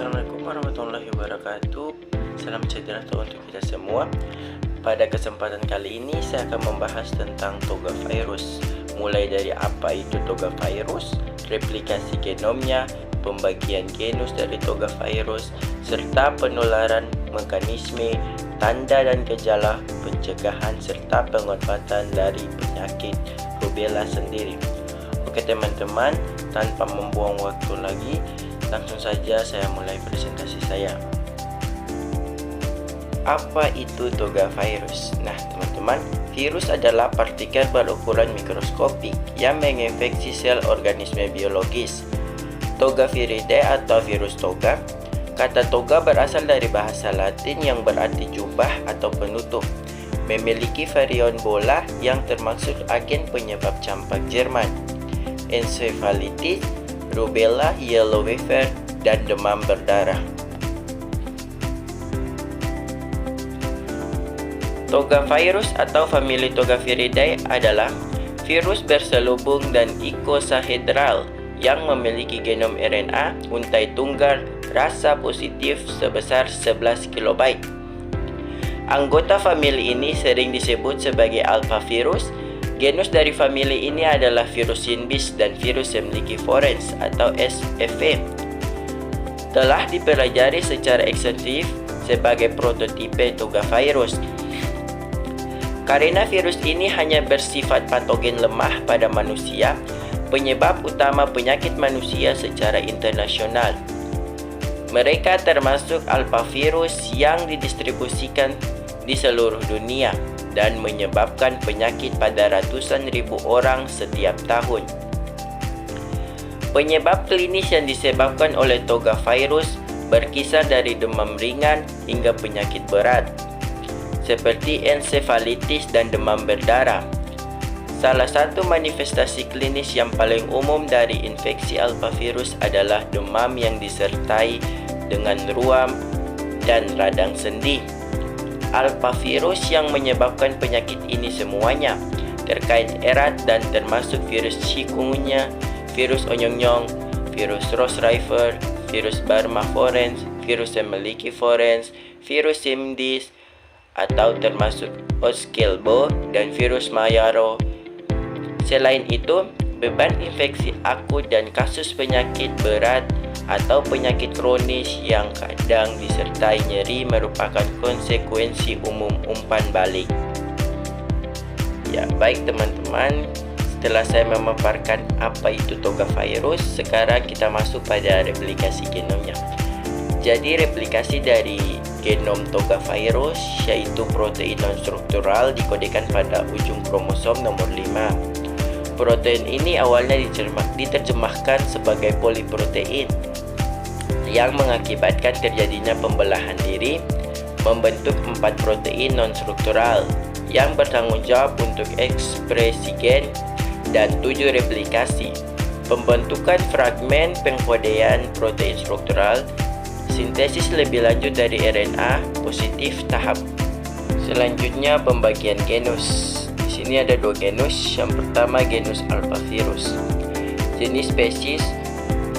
Assalamualaikum warahmatullahi wabarakatuh. Salam sejahtera untuk kita semua. Pada kesempatan kali ini saya akan membahas tentang toga virus. Mulai dari apa itu toga virus, replikasi genomnya, pembagian genus dari toga virus, serta penularan, mekanisme, tanda dan gejala, pencegahan serta pengobatan dari penyakit rubella sendiri. Oke teman-teman, tanpa membuang waktu lagi, langsung saja saya mulai presentasi saya. Apa itu toga virus? Nah teman-teman, virus adalah partikel berukuran mikroskopik yang menginfeksi sel organisme biologis. Toga viridae atau virus toga. Kata toga berasal dari bahasa Latin yang berarti jubah atau penutup. Memiliki virion bola yang termasuk agen penyebab campak Jerman, encephalitis, rubella, yellow fever, dan demam berdarah. Toga virus atau famili Togaviridae adalah virus berselubung dan ikosahedral yang memiliki genom RNA untai tunggal rasa positif sebesar 11 kilobyte. Anggota famili ini sering disebut sebagai alphavirus. Genus dari famili ini adalah virus Synbis dan virus semlikiforens atau SFV. Telah dipelajari secara ekstensif sebagai prototipe toga virus. Karena virus ini hanya bersifat patogen lemah pada manusia, penyebab utama penyakit manusia secara internasional. Mereka termasuk alphavirus yang didistribusikan di seluruh dunia dan menyebabkan penyakit pada ratusan ribu orang setiap tahun. Penyebab klinis yang disebabkan oleh toga virus berkisar dari demam ringan hingga penyakit berat, seperti encephalitis dan demam berdarah. Salah satu manifestasi klinis yang paling umum dari infeksi alphavirus adalah demam yang disertai dengan ruam dan radang sendi. Alphavirus yang menyebabkan penyakit ini semuanya terkait erat dan termasuk virus chikungunya, virus onyong-nyong, virus Ross River, virus Burma forens, virus semlikiforens, virus Synbis atau termasuk Oskelbo dan virus Mayaro. Selain itu, beban infeksi akut dan kasus penyakit berat atau penyakit kronis yang kadang disertai nyeri merupakan konsekuensi umum umpan balik. Ya, baik teman-teman, setelah saya memaparkan apa itu toga virus, sekarang kita masuk pada replikasi genomnya. Jadi replikasi dari genom toga virus yaitu protein non-struktural dikodekan pada ujung kromosom nomor 5. Protein ini awalnya diterjemahkan sebagai poliprotein yang mengakibatkan terjadinya pembelahan diri, membentuk 4 protein non-struktural yang bertanggung jawab untuk ekspresi gen dan 7 replikasi, pembentukan fragmen pengkodean protein struktural, sintesis lebih lanjut dari RNA positif tahap. Selanjutnya pembagian genus. Di sini ada 2 genus. Yang pertama genus alphavirus. Jenis spesies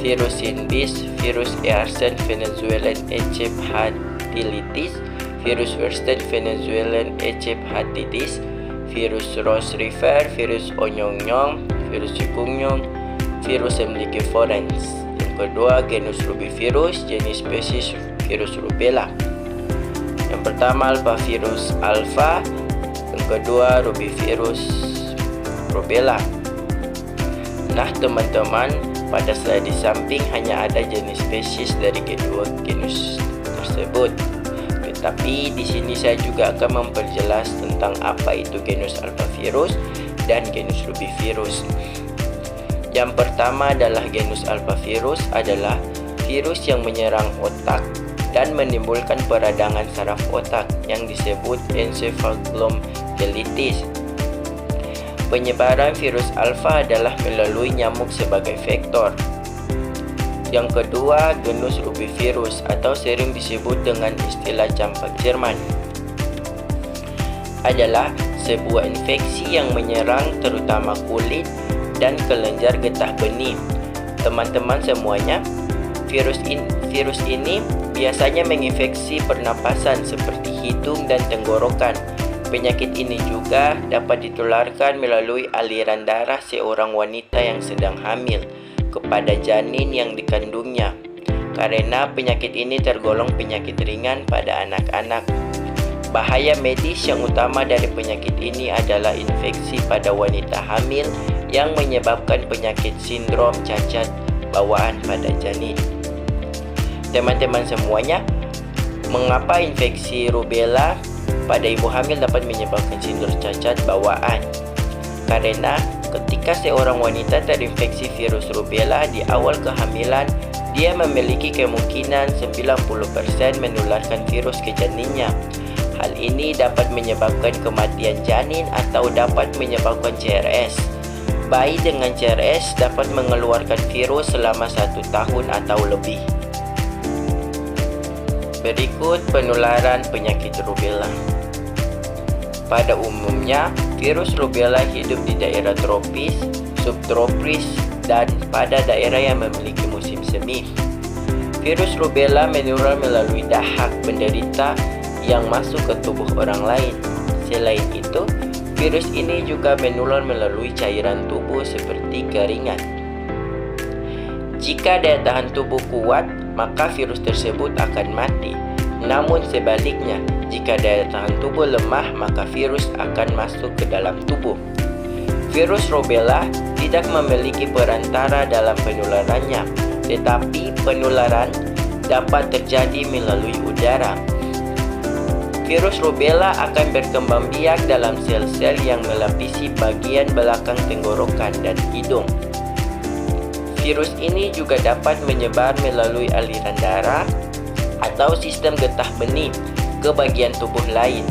virus Synbis, virus Yersin Venezuelan encephalitis, virus Western Venezuelan encephalitis, virus Ross River, virus onyong-nyong, virus chikungunya, virus semlikiforens. Yang kedua genus rubivirus, jenis spesies virus rubella. Yang pertama alphavirus alpha, yang kedua rubivirus rubella. Nah teman-teman, pada slide di samping hanya ada jenis spesies dari kedua genus tersebut. Tetapi di sini saya juga akan memperjelas tentang apa itu genus alphavirus dan genus rubivirus. Yang pertama adalah genus alphavirus adalah virus yang menyerang otak dan menimbulkan peradangan saraf otak yang disebut encephalomyelitis. Penyebaran virus alfa adalah melalui nyamuk sebagai vektor. Yang kedua, genus rubivirus atau sering disebut dengan istilah campak Jerman adalah sebuah infeksi yang menyerang terutama kulit dan kelenjar getah benih. Teman-teman semuanya, virus ini biasanya menginfeksi pernapasan seperti hidung dan tenggorokan. Penyakit ini juga dapat ditularkan melalui aliran darah seorang wanita yang sedang hamil kepada janin yang dikandungnya. Karena penyakit ini tergolong penyakit ringan pada anak-anak. Bahaya medis yang utama dari penyakit ini adalah infeksi pada wanita hamil yang menyebabkan penyakit sindrom cacat bawaan pada janin. Teman-teman semuanya, mengapa infeksi rubella pada ibu hamil dapat menyebabkan sindrom cacat bawaan? Karena ketika seorang wanita terinfeksi virus rubella di awal kehamilan, dia memiliki kemungkinan 90% menularkan virus ke janinnya. Hal ini dapat menyebabkan kematian janin atau dapat menyebabkan CRS. Bayi dengan CRS dapat mengeluarkan virus selama 1 tahun atau lebih. Berikut penularan penyakit rubella. Pada umumnya, virus rubella hidup di daerah tropis, subtropis, dan pada daerah yang memiliki musim semi. Virus rubella menular melalui dahak penderita yang masuk ke tubuh orang lain. Selain itu, virus ini juga menular melalui cairan tubuh seperti keringat. Jika daya tahan tubuh kuat, maka virus tersebut akan mati. Namun sebaliknya, jika daya tahan tubuh lemah, maka virus akan masuk ke dalam tubuh. Virus rubella tidak memiliki perantara dalam penularannya, tetapi penularan dapat terjadi melalui udara. Virus rubella akan berkembang biak dalam sel-sel yang melapisi bagian belakang tenggorokan dan hidung. Virus ini juga dapat menyebar melalui aliran darah atau sistem getah benih ke bagian tubuh lain,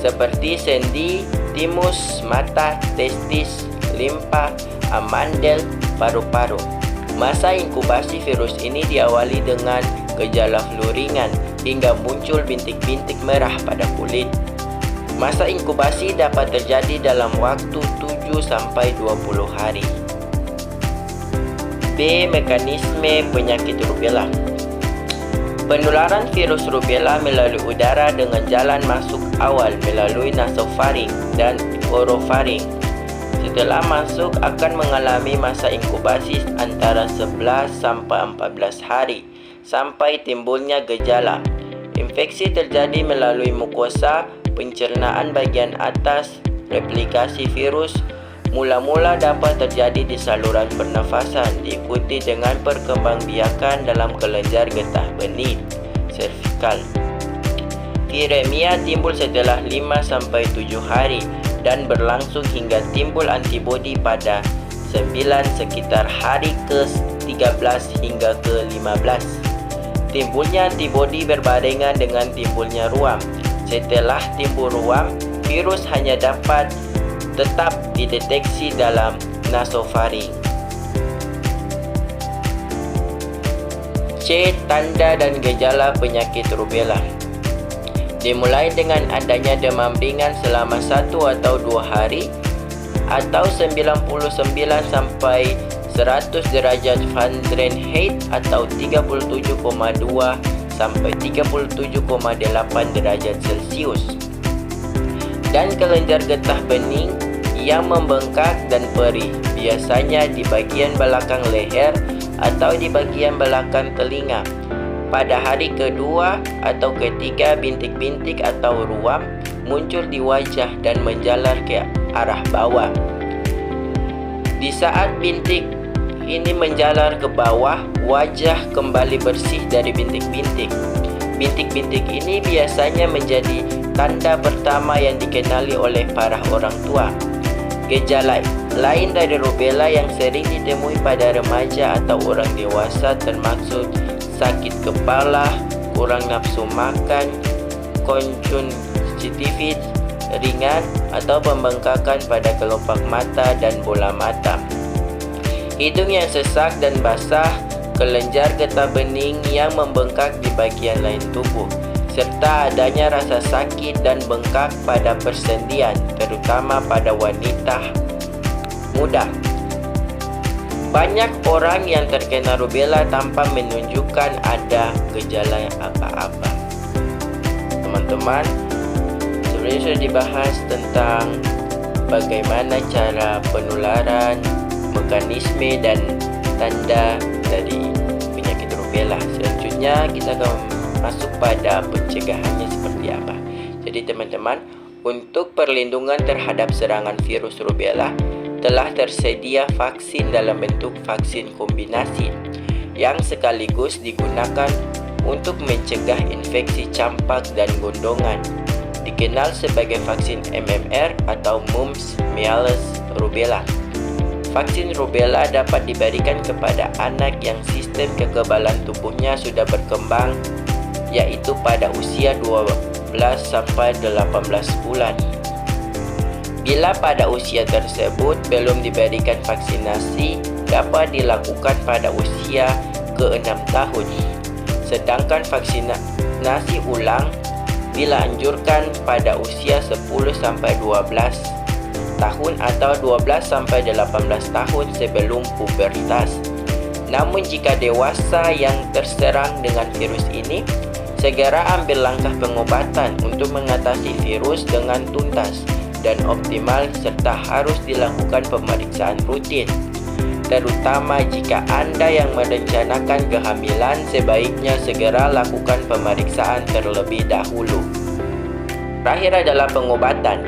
seperti sendi, timus, mata, testis, limpa, amandel, paru-paru. Masa inkubasi virus ini diawali dengan gejala flu ringan hingga muncul bintik-bintik merah pada kulit. Masa inkubasi dapat terjadi dalam waktu 7-20 hari. B. Mekanisme penyakit rubella. Penularan virus rubella melalui udara dengan jalan masuk awal melalui nasofaring dan orofaring. Setelah masuk akan mengalami masa inkubasi antara 11-14 hari sampai timbulnya gejala. Infeksi terjadi melalui mukosa, pencernaan bagian atas, replikasi virus. Mula-mula dapat terjadi di saluran pernafasan, diikuti dengan perkembangbiakan dalam kelenjar getah benih, servikal. Viremia timbul setelah 5-7 hari dan berlangsung hingga timbul antibodi pada 9 sekitar hari ke-13 hingga ke-15. Timbulnya antibodi berbarengan dengan timbulnya ruam. Setelah timbul ruam, virus hanya dapat tetap dideteksi dalam nasofaring. C. Tanda dan gejala penyakit rubella. Dimulai dengan adanya demam ringan selama 1 atau 2 hari atau 99 sampai 100 derajat Fahrenheit atau 37,2 sampai 37,8 derajat Celcius. Dan kelenjar getah bening yang membengkak dan perih, biasanya di bagian belakang leher atau di bagian belakang telinga. Pada hari kedua atau ketiga, bintik-bintik atau ruam muncul di wajah dan menjalar ke arah bawah. Di saat bintik ini menjalar ke bawah, wajah kembali bersih dari bintik-bintik. Bintik-bintik ini biasanya menjadi tanda pertama yang dikenali oleh para orang tua. Gejala lain dari rubella yang sering ditemui pada remaja atau orang dewasa termasuk sakit kepala, kurang nafsu makan, konjungtivitis ringan, atau pembengkakan pada kelopak mata dan bola mata. Hidung yang sesak dan basah, kelenjar getah bening yang membengkak di bagian lain tubuh, serta adanya rasa sakit dan bengkak pada persendian, terutama pada wanita muda. Banyak orang yang terkena rubella tanpa menunjukkan ada gejala apa-apa. Teman-teman, sebenarnya sudah dibahas tentang bagaimana cara penularan, mekanisme dan tanda dari penyakit rubella. Selanjutnya kita akan masuk pada pencegahannya seperti apa. Jadi teman-teman, untuk perlindungan terhadap serangan virus rubella telah tersedia vaksin dalam bentuk vaksin kombinasi yang sekaligus digunakan untuk mencegah infeksi campak dan gondongan, dikenal sebagai vaksin MMR atau Mumps, Measles, Rubella. Vaksin rubella dapat diberikan kepada anak yang sistem kekebalan tubuhnya sudah berkembang, yaitu pada usia 12 sampai 18 bulan. Bila pada usia tersebut belum diberikan vaksinasi, dapat dilakukan pada usia ke-6 tahun. Sedangkan vaksinasi ulang dianjurkan pada usia 10 sampai 12 tahun atau 12 sampai 18 tahun sebelum pubertas. Namun jika dewasa yang terserang dengan virus ini, segera ambil langkah pengobatan untuk mengatasi virus dengan tuntas dan optimal, serta harus dilakukan pemeriksaan rutin. Terutama jika Anda yang merencanakan kehamilan, sebaiknya segera lakukan pemeriksaan terlebih dahulu. Terakhir adalah pengobatan.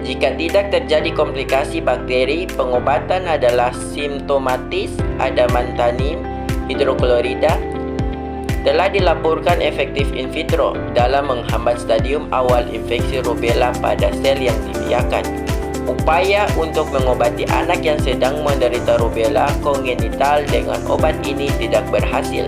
Jika tidak terjadi komplikasi bakteri, pengobatan adalah simptomatis. Adamantanim hidroklorida telah dilaporkan efektif in vitro dalam menghambat stadium awal infeksi rubella pada sel yang dibiarkan. Upaya untuk mengobati anak yang sedang menderita rubella kongenital dengan obat ini tidak berhasil.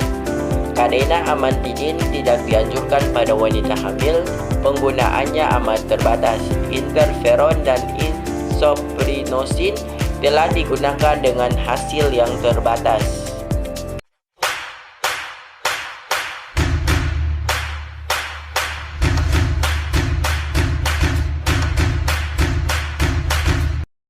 Karena amantadin tidak dianjurkan pada wanita hamil, penggunaannya amat terbatas. Interferon dan isoprinosin telah digunakan dengan hasil yang terbatas.